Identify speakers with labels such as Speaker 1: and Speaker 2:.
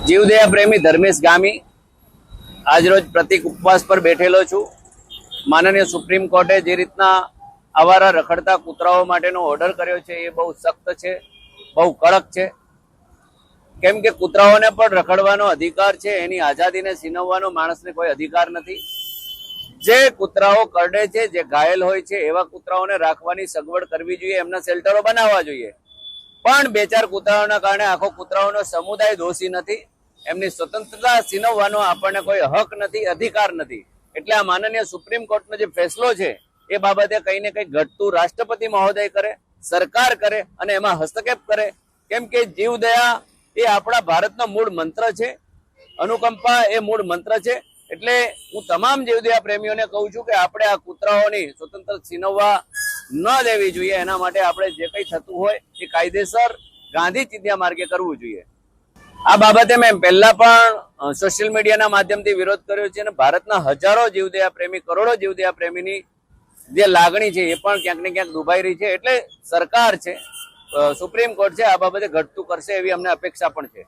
Speaker 1: જીવદયા પ્રેમી ધર્મેશ ગામી આજરોજ પ્રતિક ઉપવાસ પર બેઠેલો છું। માનનીય સુપ્રીમ કોર્ટે જે રીતના આવારા રખડતા કૂતરાઓ માટેનો ઓર્ડર કર્યો છે એ બહુ સખ્ત છે, બહુ કડક છે। કેમ કે કૂતરાઓને પણ રખડવાનો અધિકાર છે, એની આઝાદીને છીનવવાનો માણસને કોઈ અધિકાર નથી। જે કૂતરાઓ કરડે છે, જે ઘાયલ હોય છે, એવા કૂતરાઓને રાખવાની સગવડ કરવી જોઈએ, એમના શેલ્ટરો બનાવવા જોઈએ। પણ બે ચાર કૂતરાઓના કારણે આખો કૂતરાઓનો સમુદાય દોષી નથી। એમની સ્વતંત્રતા છીનવવાનો આપણને કોઈ હક નથી, અધિકાર નથી। એટલે આ માનનીય સુપ્રીમ કોર્ટનો જે ફેસલો છે એ બાબતે કંઈ ને કંઈ ઘટતું રાષ્ટ્રપતિ મહોદય કરે, સરકાર કરે અને એમાં હસ્તક્ષેપ કરે। કેમ કે જીવદયા એ આપણા ભારતનો મૂળ મંત્ર છે, અનુકંપા એ મૂળ મંત્ર છે। એટલે હું તમામ જીવદયા પ્રેમીઓને કહું છું કે આપણે આ કૂતરાઓની સ્વતંત્ર છીનવવા ન દેવી જોઈએ। એના માટે આપણે જે કંઈ થતું હોય એ કાયદેસર ગાંધી ચિંધ્યા માર્ગે કરવું જોઈએ। આ બાબતે મેં પહેલા પણ સોશિયલ મીડિયાના માધ્યમથી વિરોધ કર્યો છે અને ભારતના હજારો જીવદયા પ્રેમી, કરોડો જીવદયા પ્રેમીની જે લાગણી છે એ પણ ક્યાંક ને ક્યાંક દુભાઈ રહી છે। એટલે સરકાર છે, સુપ્રીમ કોર્ટ છે, આ બાબતે ઘટતું કરશે એવી અમને અપેક્ષા પણ છે।